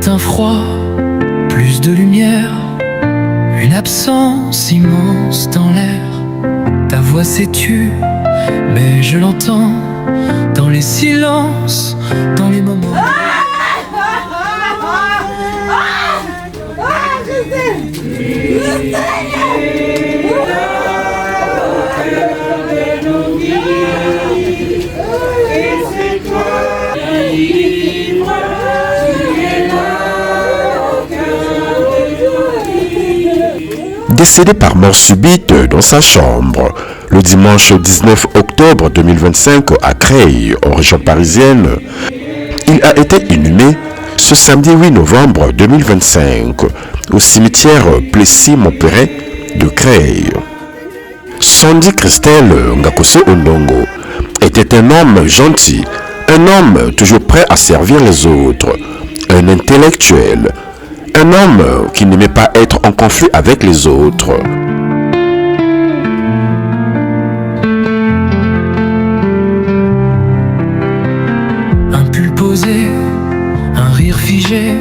matin froid, plus de lumière, une absence immense dans l'air. Ta voix s'est tue, mais je l'entends dans les silences, dans les moments. Décédé par mort subite dans sa chambre le dimanche 19 octobre 2025 à Creil, en région parisienne, il a été inhumé ce samedi 8 novembre 2025 au cimetière Plessis-Montpellier de Creil. Sandy Christelle Ngakose Ondongo était un homme gentil, un homme toujours prêt à servir les autres, un intellectuel, un homme qui n'aimait pas être en conflit avec les autres. Un pull posé, un rire figé,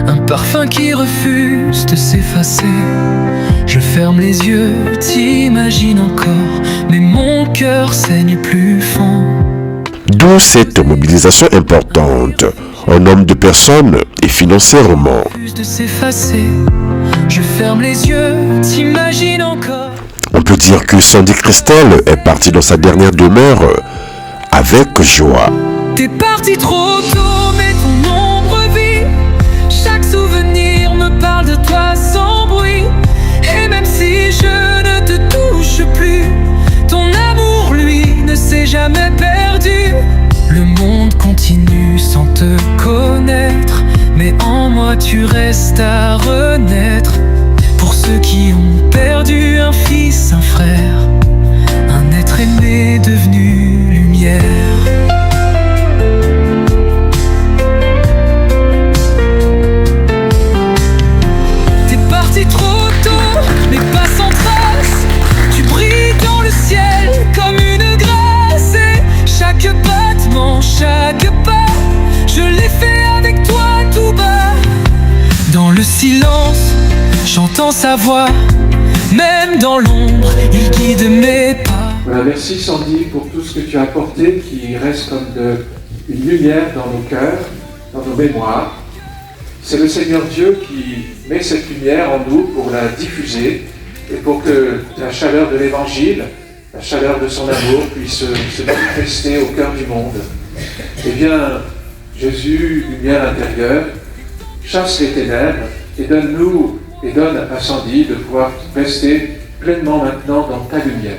un parfum qui refuse de s'effacer. Je ferme les yeux, t'imagines encore, mais mon cœur saigne plus fort. D'où cette mobilisation importante, un homme de personne et financièrement. De s'effacer, je ferme les yeux, t'imagines encore. On peut dire que Sandy Christelle est partie dans sa dernière demeure avec joie. T'es parti trop tôt, mais ton ombre vit. Chaque souvenir me parle de toi sans bruit. Et même si je ne te touche plus, ton amour, lui, ne s'est jamais perdu. Le monde continue sans te connaître, mais en moi tu restes à renaître. Pour ceux qui ont perdu un fils, un frère, un être aimé devenu lumière. T'es parti trop tôt, mais pas sans trace. Tu brilles dans le ciel comme une grâce. Et chaque battement, chaque pas, je l'ai fait avec toi tout bas. Dans le silence, j'entends sa voix. Même dans l'ombre, il guide mes pas. Voilà, merci Sandy pour tout ce que tu as apporté, qui reste comme une lumière dans nos cœurs, dans nos mémoires. C'est le Seigneur Dieu qui met cette lumière en nous pour la diffuser et pour que la chaleur de l'Évangile, la chaleur de son amour puisse se manifester au cœur du monde. Eh bien, Jésus, lumière intérieure, chasse les ténèbres et donne-nous et donne à Sandy de pouvoir rester pleinement maintenant dans ta lumière.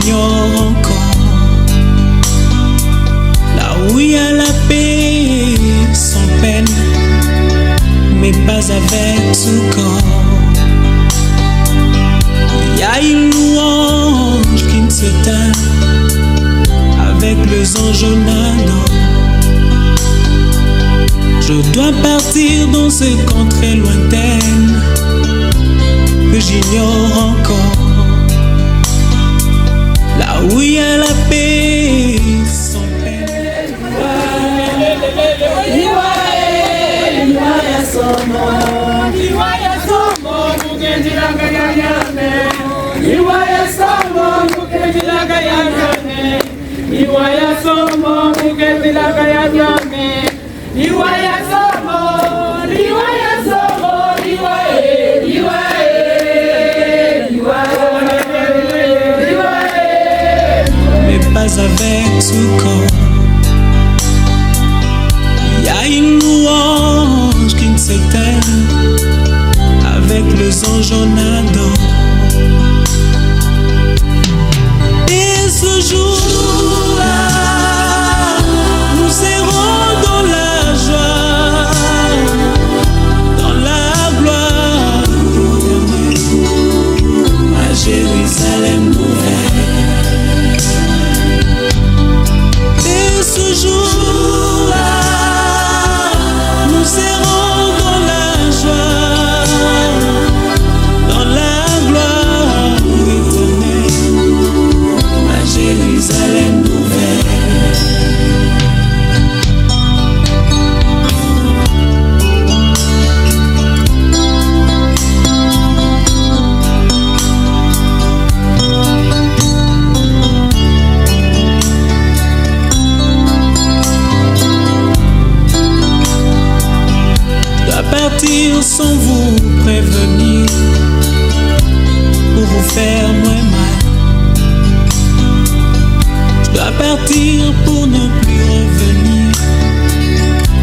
j'ignore encore. Là où il y a la paix sans peine, mais pas avec tout corps. Il y a une louange qui ne s'éteint avec les anges au nano. Je dois partir dans ces contrées lointaines que j'ignore encore. Là où il y a la paix sans peine. Mais pas avec tout corps. Il y a une louange qui ne s'éteint avec les anges en adore. Et ce jour-là, nous serons dans la joie, dans la gloire éternelle, à Jérusalem nouvelle. Et ce jour-là, nous serons dans la joie, dans la gloire éternelle, à Jérusalem nouvelle. Je dois partir sans vous prévenir pour vous faire moins mal. Je dois partir pour ne plus revenir,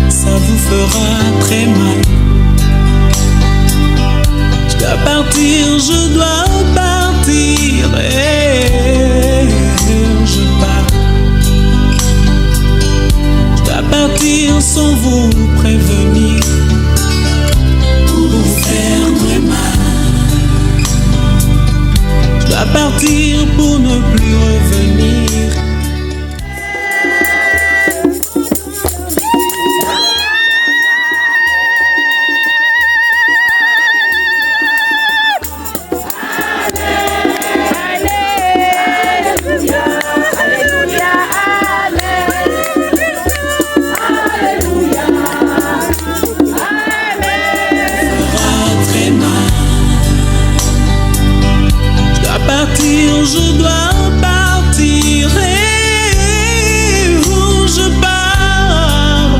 ça vous fera très mal. Je dois partir, je dois partir et je pars. Je dois partir sans vous prévenir pour vous faire très mal. Je dois partir pour ne plus revenir. Je dois partir et où je pars.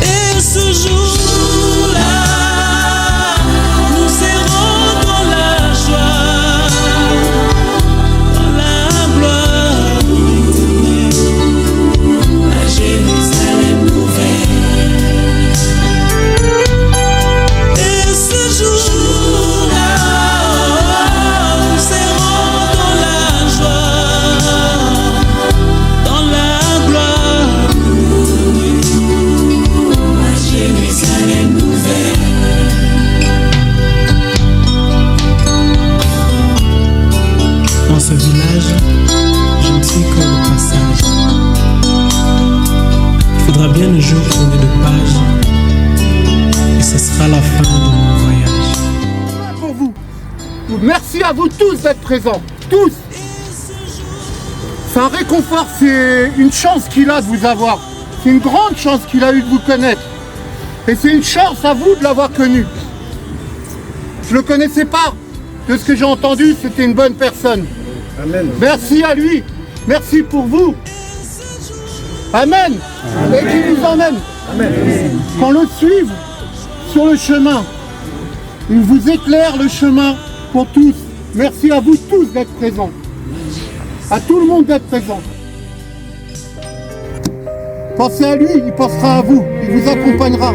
Et ce jour-là, nous serons dans la joie, dans la gloire éternelle, à Jérusalem nouvelle. Et ce jour-là, dans ce village, je ne suis que le passage. Il faudra bien un jour tourner de page, et ce sera la fin de mon voyage. Pour vous. Merci à vous tous d'être présents, tous. C'est un réconfort, c'est une chance qu'il a de vous avoir. C'est une grande chance qu'il a eu de vous connaître. Et c'est une chance à vous de l'avoir connu. Je le connaissais pas. De ce que j'ai entendu, c'était une bonne personne. Amen. Merci à lui. Merci pour vous. Amen. Amen. Et qu'il nous emmène. Amen. Qu'on le suive sur le chemin. Il vous éclaire le chemin pour tous. Merci à vous tous d'être présents. À tout le monde d'être présent. Pensez à lui, il pensera à vous. Il vous accompagnera.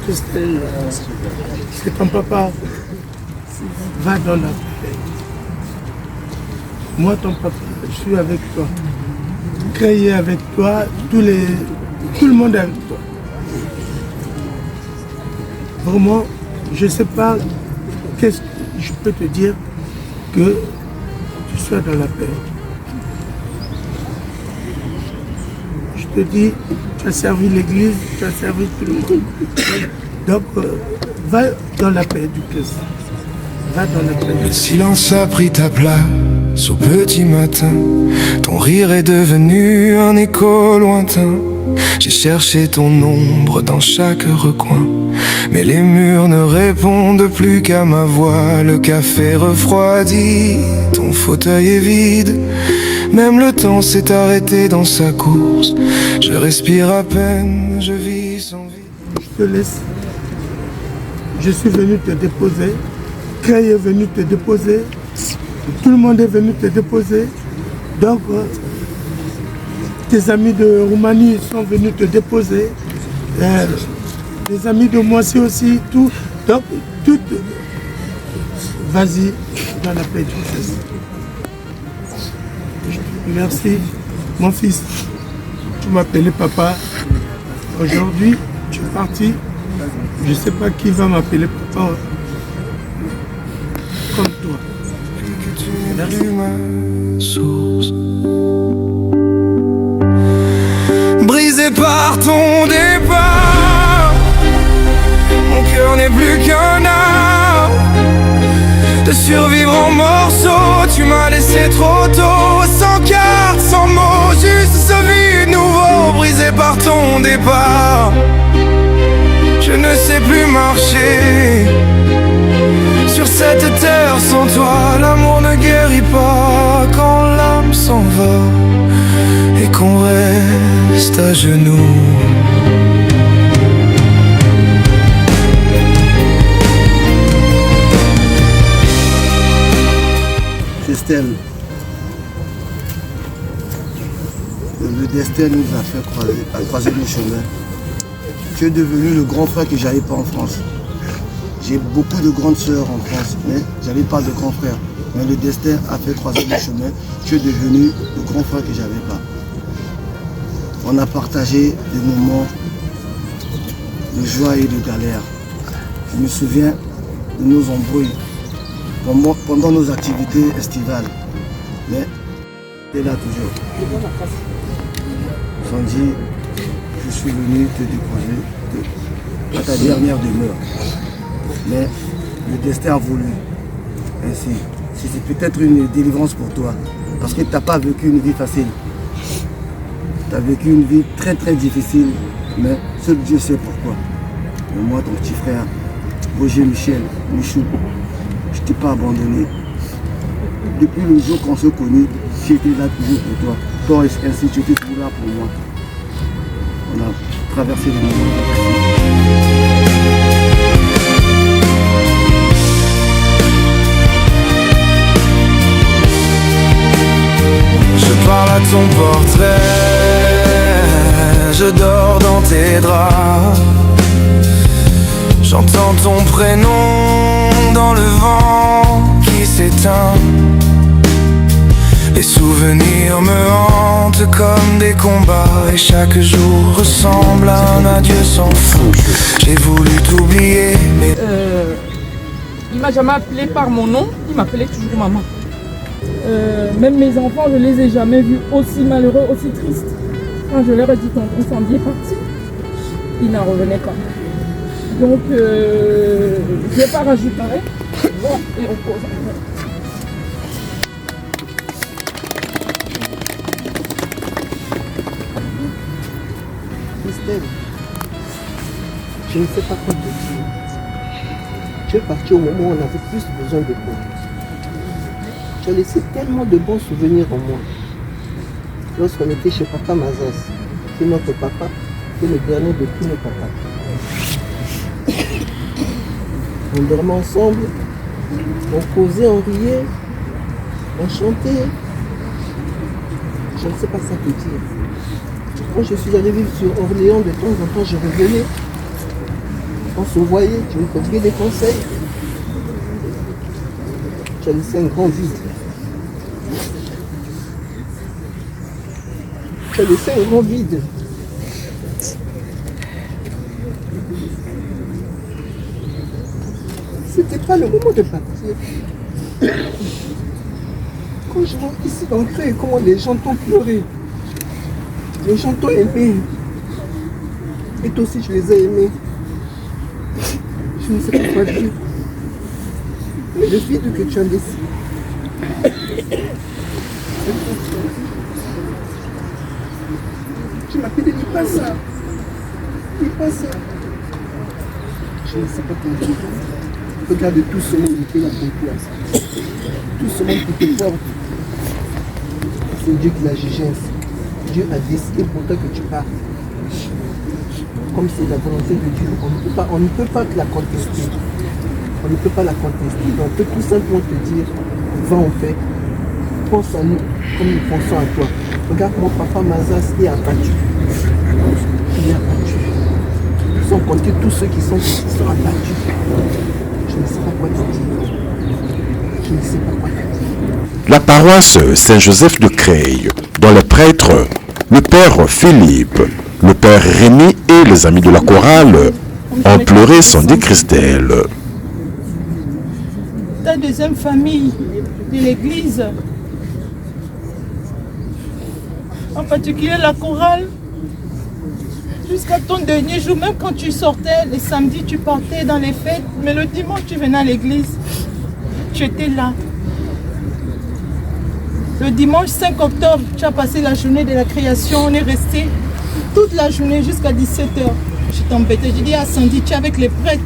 Christelle, c'est ton papa. Va dans la paix. Moi, ton papa, je suis avec toi. Créé avec toi, tout le monde est avec toi. Vraiment, je ne sais pas qu'est-ce que je peux te dire que tu sois dans la paix. Je te dis, tu as servi l'église, tu as servi tout le monde. Donc, va dans la paix du Christ. Va dans la paix. Le silence a pris ta place au petit matin. Ton rire est devenu un écho lointain. J'ai cherché ton ombre dans chaque recoin, mais les murs ne répondent plus qu'à ma voix. Le café refroidi, ton fauteuil est vide. Même le temps s'est arrêté dans sa course. Je respire à peine, je vis sans vie. Je te laisse. Je suis venu te déposer. Kay est venu te déposer. Tout le monde est venu te déposer. Donc, tes amis de Roumanie sont venus te déposer. Les amis de Moissy aussi, tout. Donc, tout. Vas-y, dans la paix du Christ. Merci, mon fils. Tu m'appelais papa. Aujourd'hui, tu es parti. Je ne sais pas qui va m'appeler papa comme toi. Merci. Ma source. Brisé par ton départ, mon cœur n'est plus qu'un arbre. De survivre en morceaux, tu m'as laissé trop tôt. Sans carte, sans mots, juste ce vide nouveau. Brisé par ton départ, je ne sais plus marcher sur cette terre sans toi. L'amour ne guérit pas quand l'âme s'en va et qu'on reste à genoux. Christelle, le destin nous a fait croiser nos chemins. Tu es devenu le grand frère que j'avais pas en France. J'ai beaucoup de grandes sœurs en France, mais j'avais pas de grand frère. Mais le destin a fait croiser nos chemins. Tu es devenu le grand frère que j'avais pas. On a partagé des moments de joie et de galère. Je me souviens de nos embrouilles pendant nos activités estivales. Mais tu es là toujours. Sandy, je suis venu te déposer à ta dernière demeure. Mais le destin a voulu ainsi. C'est peut-être une délivrance pour toi. Parce que tu n'as pas vécu une vie facile. Tu as vécu une vie très très difficile. Mais seul Dieu sait pourquoi. Mais moi, ton petit frère, Roger Michel, Michou, je ne t'ai pas abandonné. Depuis le jour qu'on s'est connus, j'étais là toujours pour toi. Toi ainsi, tu étais toujours là pour moi. On a traversé des moments difficiles. Je parle à ton portrait, je dors dans tes draps. J'entends ton prénom dans le vent qui s'éteint. Les souvenirs me hantent comme des combats, et chaque jour ressemble à un adieu sans fin. J'ai voulu t'oublier, mais... Il m'a jamais appelé par mon nom, il m'appelait toujours maman. Même mes enfants, je les ai jamais vus aussi malheureux, aussi tristes. Quand je leur ai dit tonton Sandy est parti, ils n'en revenaient pas. Donc, je vais pas rajouter. Bon, et on pose. Christelle, je ne sais pas quoi te dire. Tu es parti au moment où on avait plus besoin de toi. Tu as laissé tellement de bons souvenirs en moi. Lorsqu'on était chez Papa Mazas, c'est notre papa, c'est le dernier de tous nos papas. On dormait ensemble, on causait, on riait, on chantait. Je ne sais pas ça te dire. Quand je suis allé vivre sur Orléans, de temps en temps, je revenais. On se voyait, tu me prodiguais des conseils. Tu as laissé un grand vide. Tu as laissé un grand vide. C'était pas le moment de partir. Quand je rentre ici dans le Cré, comment les gens t'ont pleuré. Les gens t'ont aimé. Et toi aussi, je les ai aimés. Je ne sais pas quoi dire. Mais le vide que tu as laissé. Tu m'appelles, dis pas ça. Dis pas ça. Je ne sais pas comment dire. Regarde tout ce monde qui est là pour toi. Tout ce monde qui te porte. C'est Dieu qui l'a jugé ainsi. Dieu a décidé pour toi que tu partes. Comme c'est la volonté de Dieu, on ne peut pas la contester. On ne peut pas la contester. Donc on peut tout simplement te dire, va en paix. Pense à nous comme nous pensons à toi. Regarde mon papa Mazas est abattu. Il est abattu. Sans compter tous ceux qui sont abattus. Je ne sais pas quoi te dire. Je ne sais pas quoi te dire. La paroisse Saint-Joseph de Creil, dont les prêtres, le père Philippe, le père Rémi et les amis de la chorale ont pleuré Sandy Christelle. Ta deuxième famille de l'église, en particulier la chorale, jusqu'à ton dernier jour, même quand tu sortais, les samedis tu partais dans les fêtes, mais le dimanche tu venais à l'église, tu étais là. Le dimanche 5 octobre, tu as passé la journée de la création, on est resté toute la journée jusqu'à 17h. Je t'embêtais, j'ai dit à Sandy, tu es avec les prêtres,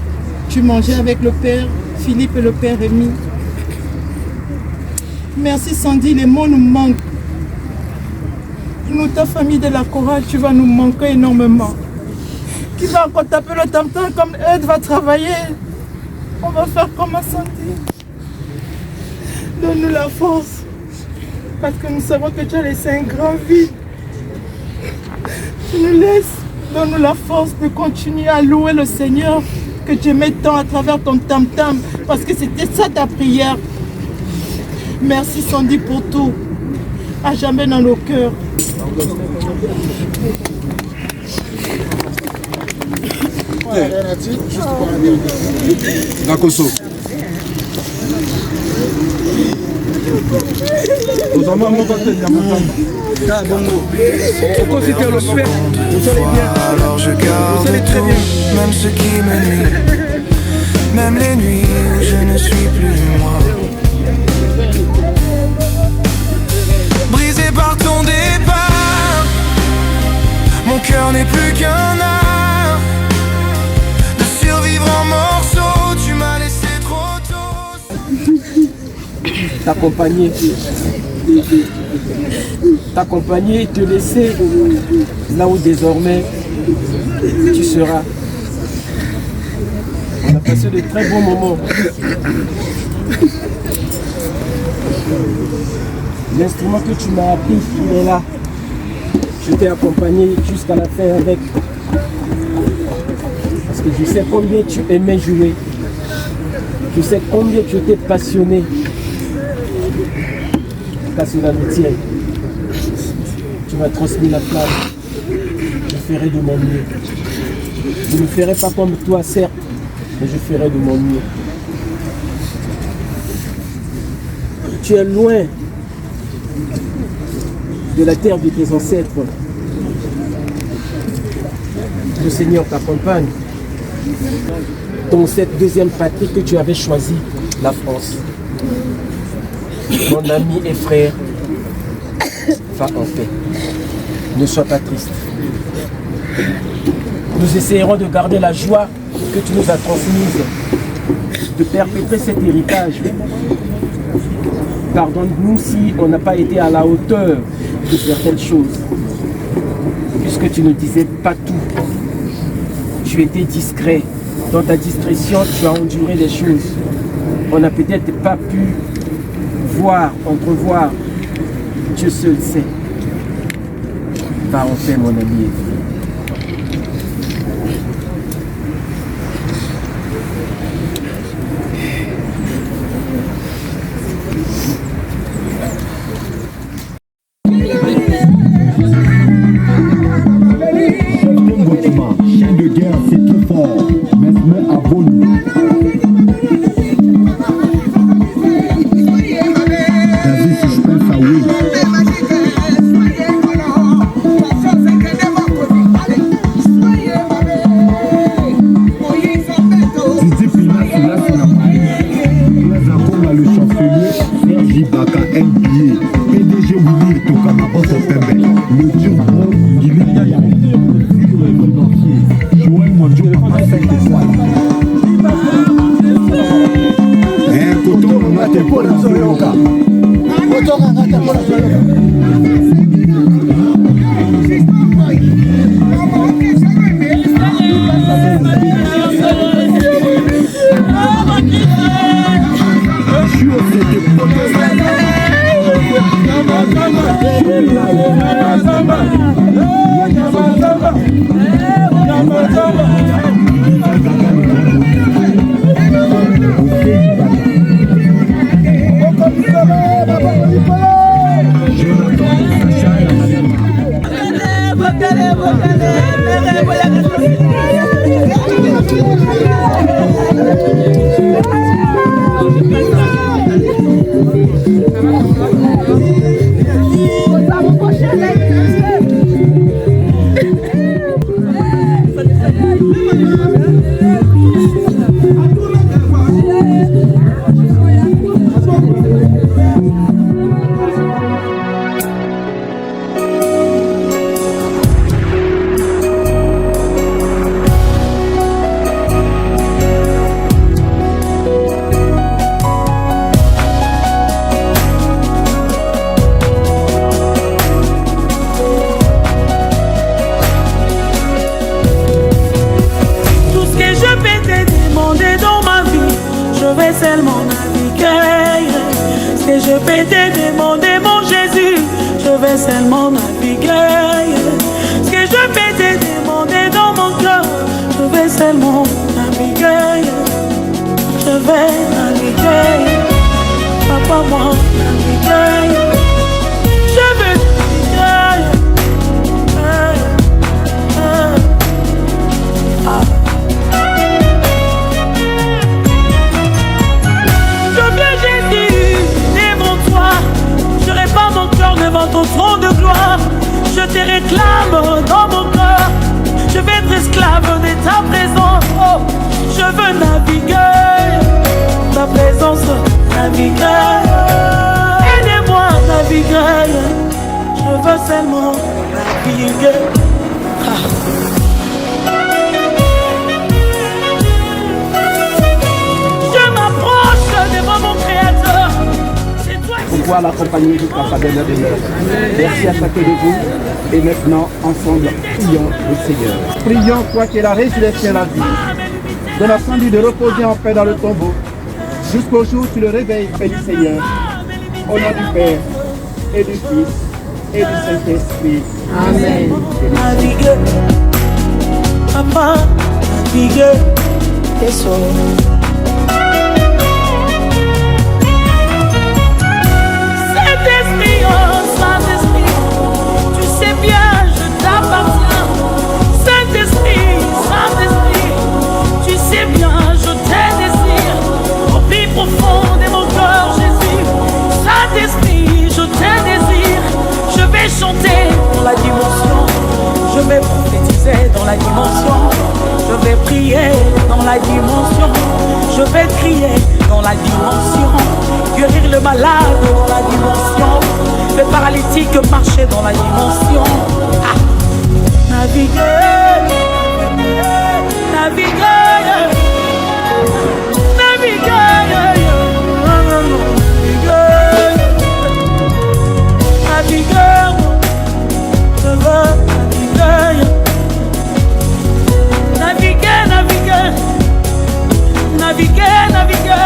tu mangeais avec le père Philippe et le père Rémi. Merci Sandy, les mots nous manquent. Nous, ta famille de la chorale, tu vas nous manquer énormément. Qui va encore taper le tam-tam comme Ed va travailler? On va faire comme à Sandy. Donne-nous la force. Parce que nous savons que tu as laissé un grand vide. Tu nous laisses, donne-nous la force de continuer à louer le Seigneur que tu aimais tant à travers ton tam-tam, parce que c'était ça ta prière. Merci Sandy pour tout, à jamais dans nos cœurs. Gakoso. Alors je garde tout, même ce qui me nuit, même les nuits où je ne suis plus moi. Brisé par ton départ, mon cœur n'est plus qu'un art de survivre en morceaux. Tu m'as laissé trop tôt. T'accompagner et te laisser là où désormais tu seras. On a passé de très bons moments. L'instrument que tu m'as appris, il est là. Je t'ai accompagné jusqu'à la fin avec. Parce que je sais combien tu aimais jouer. Je sais combien tu étais passionné. Car cela me tient. Tu m'as transmis la flamme. Je ferai de mon mieux. Je ne ferai pas comme toi, certes, mais je ferai de mon mieux. Tu es loin de la terre de tes ancêtres. Le Seigneur t'accompagne dans cette deuxième patrie que tu avais choisie, la France. Mon ami et frère, va en paix. Ne sois pas triste. Nous essayerons de garder la joie que tu nous as transmise, de perpétrer cet héritage. Pardonne-nous si on n'a pas été à la hauteur de certaines choses. Puisque tu ne disais pas tout. Tu étais discret. Dans ta discrétion, tu as enduré des choses. On n'a peut-être pas pu voir, entrevoir. Dieu seul sait. va en paix, mon ami. Chien de guerre, c'est trop fort. Maintenant, abonne-nous. David, si je pense à oui. Didi Pinas, là, c'est la paille. Là, Zakoma, le chancelier, Sergi Baka, NBA, PDG Willy, Tokama, Bosso Pembe, le dur gros, Guilin, Joël Mondjo, Papa 5 étoiles. Coton, on a tes poils dans le yoga. Coton, on a tes poils dans le yoga. Seulement naviguer. Ce que je peux te demander dans mon cœur, je vais seulement naviguer. Je vais naviguer. Papa, moi, naviguer. Je veux naviguer. Je veux Jésus devant toi. Je répands mon cœur devant ton trône de gloire. Je te réclame dans mon cœur. Je vais être esclave de ta présence. Oh, je veux naviguer. Ta présence, naviguer. Aidez-moi à naviguer. Je veux seulement naviguer. Je m'approche devant mon Créateur. Pouvoir l'accompagner jusqu'à sa dernière demeure. Merci à chacun de vous. Et maintenant, ensemble, prions le Seigneur. Prions quoi que la résurrection et la vie. De la samedi de reposer en paix dans le tombeau. Jusqu'au jour où tu le réveilles, Père du Seigneur. Au nom du Père, et du Fils, et du Saint-Esprit. Amen. Naviguer. Papa, naviguer. Et sauve. Saint-Esprit, Saint-Esprit, tu sais bien, je te désire. Au plus profond de mon cœur, Jésus. Saint-Esprit, je te désire. Je vais chanter dans la dimension. Je vais prophétiser dans la dimension. Je vais prier dans la dimension. Je vais crier dans la dimension. Guérir le malade dans la dimension. Le paralytique marcher dans la dimension. Ah. Naviguer, naviguer, naviguer, naviguer, je veux naviguer, naviguer, naviguer, naviguer, naviguer.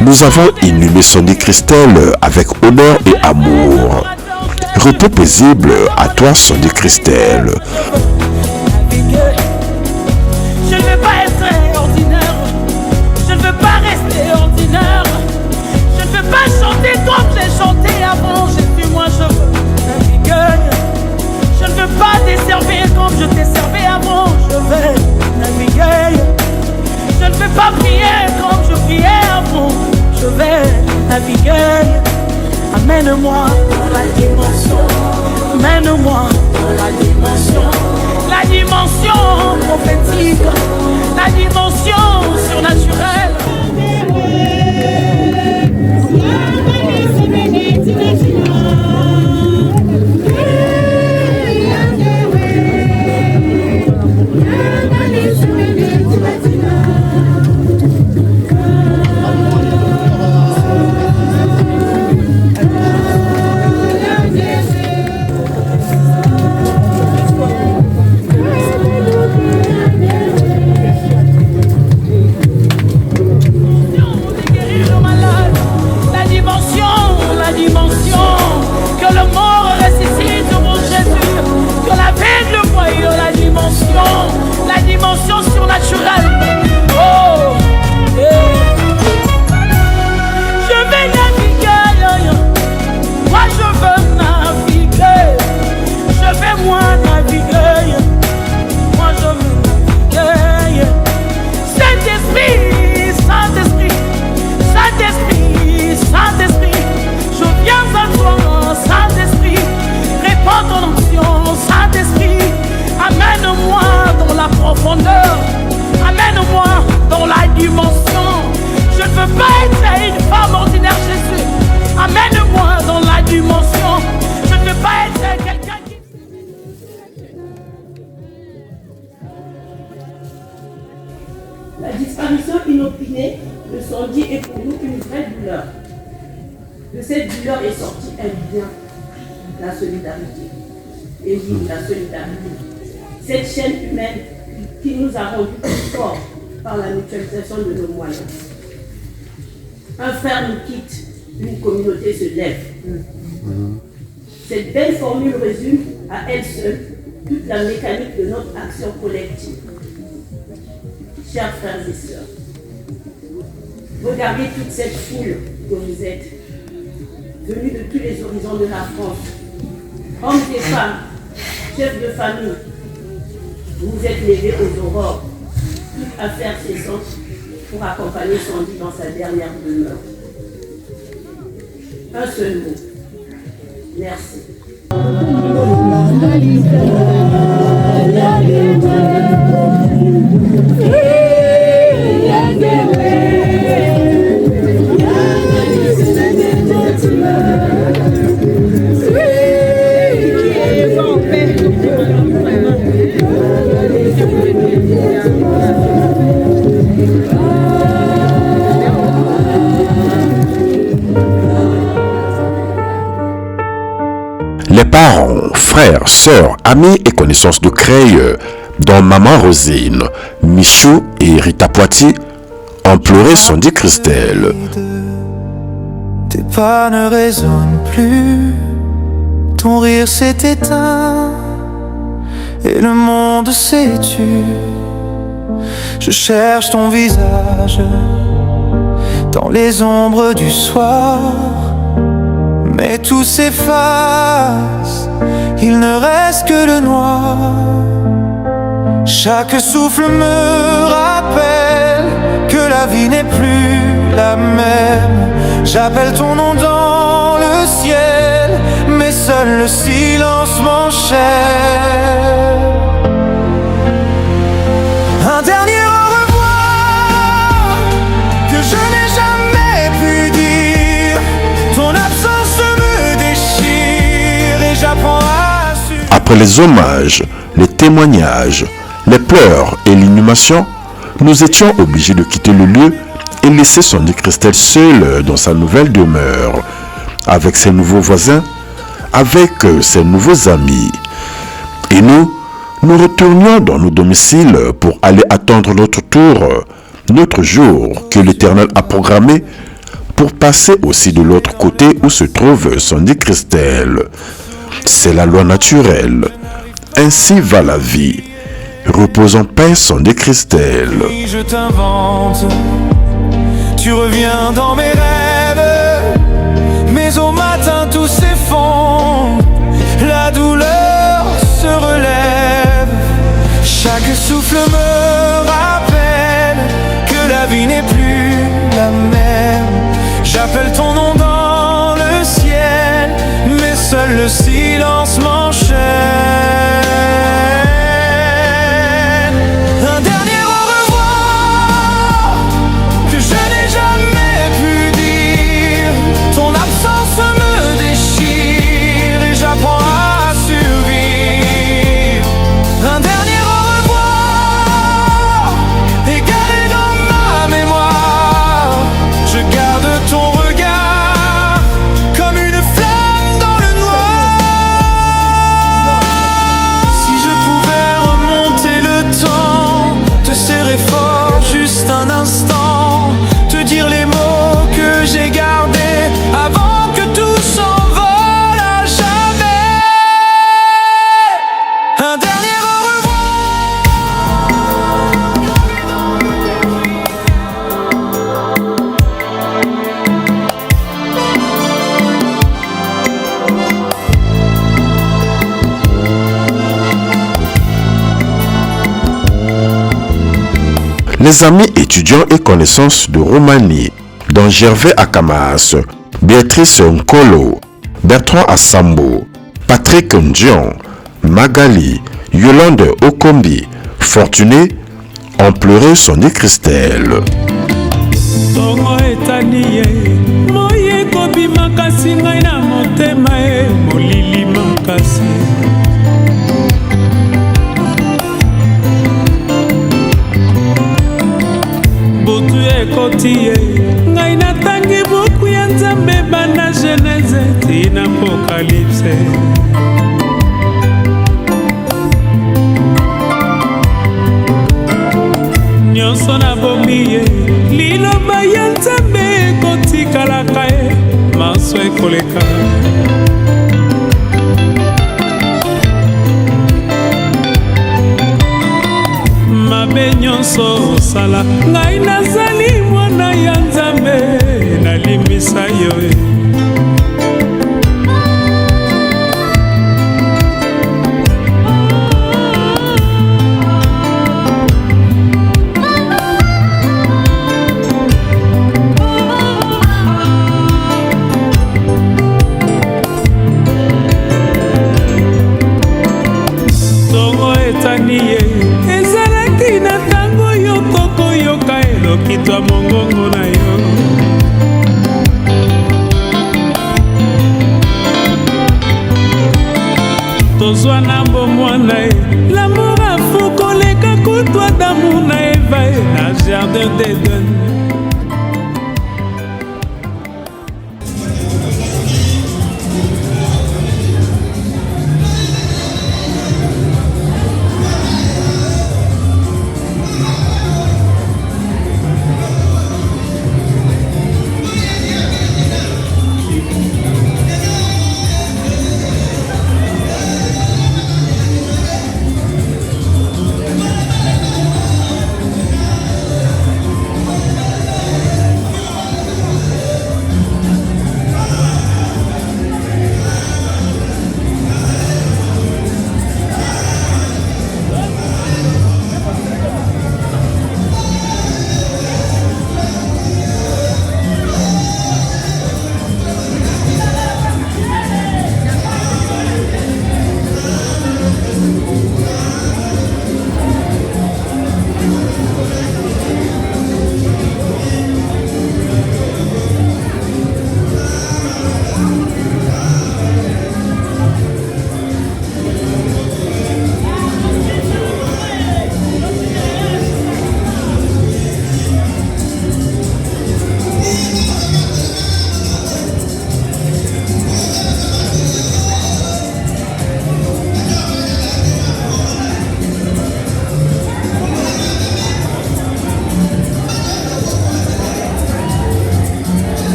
Nous avons inhumé Sonny Christelle avec honneur et amour. Repos paisible à toi, Sandy Christelle. Je ne veux pas être ordinaire. Je ne veux pas rester ordinaire. Je ne veux pas chanter comme j'ai chanté avant. Jésus, moi je veux naviguer. Je ne veux pas desservir comme je t'ai servi avant. Je veux naviguer. Je ne veux pas prier comme je priais avant. Je vais naviguer. Amène-moi dans la dimension. Amène-moi dans la dimension prophétique, la dimension surnaturelle. La dimension surnaturelle. Oh, yeah. Je vais naviguer. Moi je veux naviguer. Je vais moi naviguer. Moi je veux naviguer. Saint-Esprit, Saint-Esprit, Saint-Esprit, Saint-Esprit. Je viens à toi, Saint-Esprit. Répands ton onction, Saint-Esprit. Amène-moi dans la profondeur. Amène-moi dans la dimension. Je ne veux pas être une femme ordinaire, Jésus. Amène-moi dans la dimension. Je ne veux pas être quelqu'un qui... La disparition inopinée de Sandy est pour nous une vraie douleur. De cette douleur est sorti un bien, la solidarité. Et oui, la solidarité. Cette chaîne humaine qui nous a rendus plus forts par la mutualisation de nos moyens. Un frère nous quitte, une communauté se lève. Cette belle formule résume à elle seule toute la mécanique de notre action collective. Chers frères et sœurs, regardez toute cette foule que vous êtes, venus de tous les horizons de la France, hommes et femmes, chefs de famille. Vous vous êtes levés aux aurores, toute affaire cessante, pour accompagner Sandy dans sa dernière demeure. Un seul mot. Merci. Les parents, frères, sœurs, amis et connaissances de Creil, dont Maman Rosine, Michou et Rita Poitiers, ont pleuré Sandy Christelle. Tes pas ne résonnent plus, ton rire s'est éteint et le monde s'est tu. Je cherche ton visage dans les ombres du soir, mais tout s'efface, il ne reste que le noir. Chaque souffle me rappelle que la vie n'est plus la même. J'appelle ton nom dans le ciel, mais seul le silence m'enchaîne. Un dernier au revoir que je n'ai jamais pu dire. Ton absence me déchire et j'apprends à suivre. Après les hommages, les témoignages, les pleurs et l'inhumation, nous étions obligés de quitter le lieu et laisser Sandy Christelle seule dans sa nouvelle demeure, avec ses nouveaux voisins, avec ses nouveaux amis. Et nous retournions dans nos domiciles pour aller attendre notre tour, notre jour que l'Éternel a programmé pour passer aussi de l'autre côté où se trouve Sandy Christelle. c'est la loi naturelle. Ainsi va la vie. Repose en paix, Sandy Christelle. Je t'invente, tu reviens dans mes rêves, mais au matin tout s'effondre, la douleur se relève. Chaque souffle me rappelle que la vie n'est plus la même. J'appelle ton nom dans le ciel, mais seul le silence m'enchaîne. Un dernier au revoir que je n'ai jamais pu dire. Ton absence me déchire et j'apprends à survivre. Un dernier au revoir est gardé dans ma mémoire. Je garde ton regard comme une flamme dans le noir. Si je pouvais remonter le temps, te serrer fort juste un instant, te dire les mots que j'ai gardés avant que tout s'envole à jamais. Un dernier au Les amis étudiants et connaissances de Roumanie, dont Gervais Akamas, Béatrice Nkolo, Bertrand Assambo, Patrick Ndion, Magali, Yolande Okombi, Fortuné, ont pleuré Sandy Christelle. Tongo etanie moye kobi makasi ngai na motema molili makasi. Butu ekoti ngai natangi buku ya Nzambe bana Genèse tina Apocalypse. Nyonso na bomiye liloba ya Nzambe kotikalaka maso ekoleka. Mabe nyonso osala ngai nazali mwana ya Nzambe nalimbisa yo. Ezalaki na tango yo kokoyoka elokitwa mongongo na yo.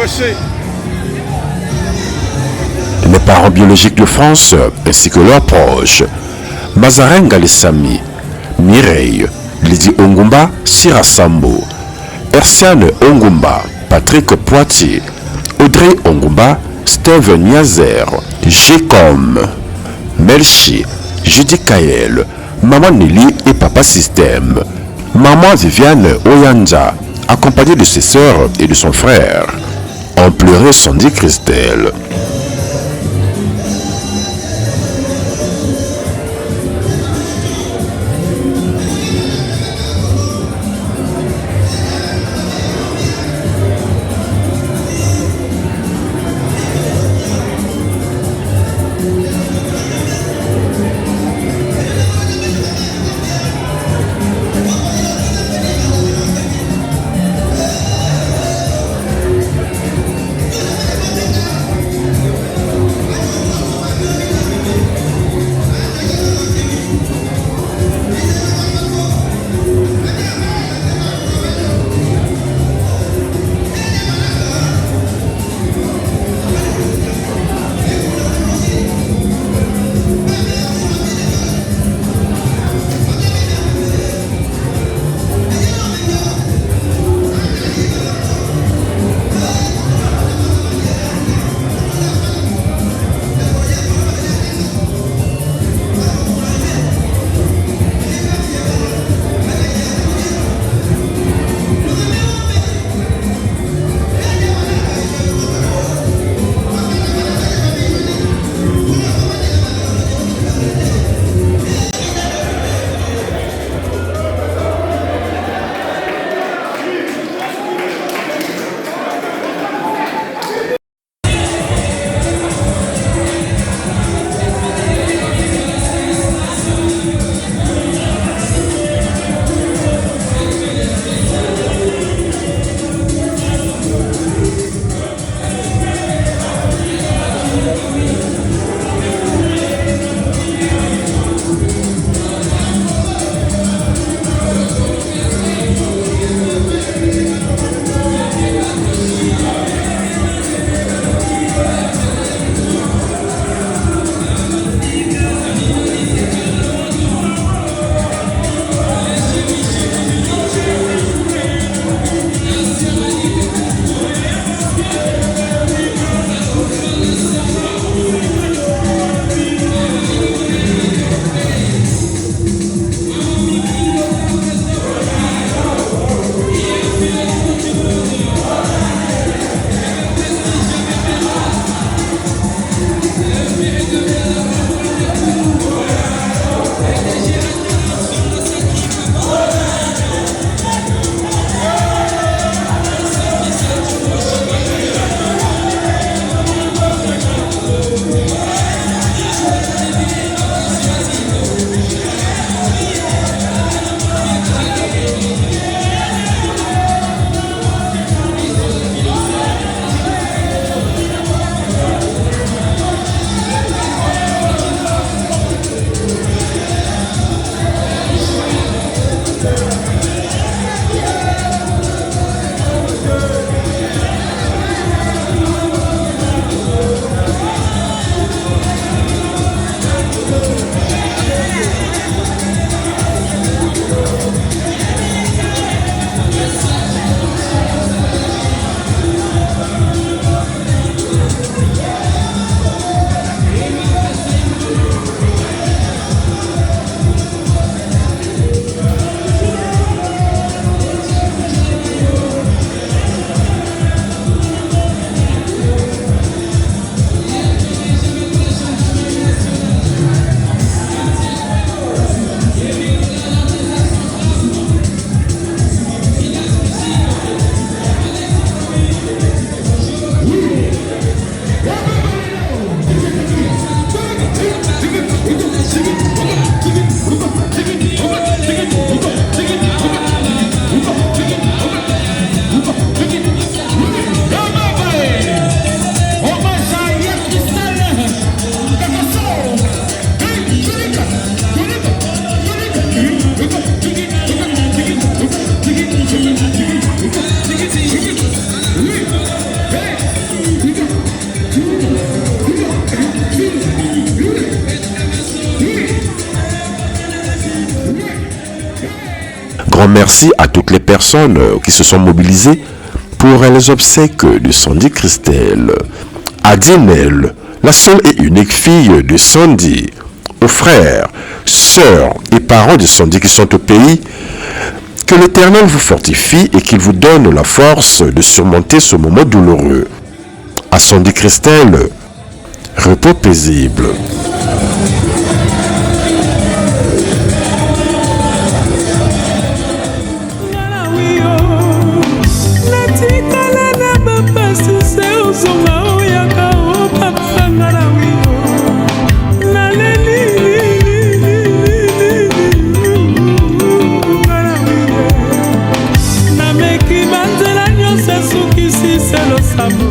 caché. Les parents biologiques de France ainsi que leurs proches, Mazarin Galessami, Mireille, Lydie Ongumba, Sira Sambo, Ersiane Ongumba, Patrick Poitier, Audrey Ongumba, Steve Niazer, Gécom, Melchi, Judy Kael, Maman Nelly et Papa Système, Maman Viviane Oyanja, accompagnée de ses sœurs et de son frère, ont pleuré Sandy Christelle. grand merci à toutes les personnes qui se sont mobilisées pour les obsèques de Sandy Christelle, à Dinel, la seule et unique fille de Sandy, aux frères, sœurs et parents de Sandy qui sont au pays. Que l'Éternel vous fortifie et qu'il vous donne la force de surmonter ce moment douloureux. À Sandy Christelle, repos paisible. C'est le sabot.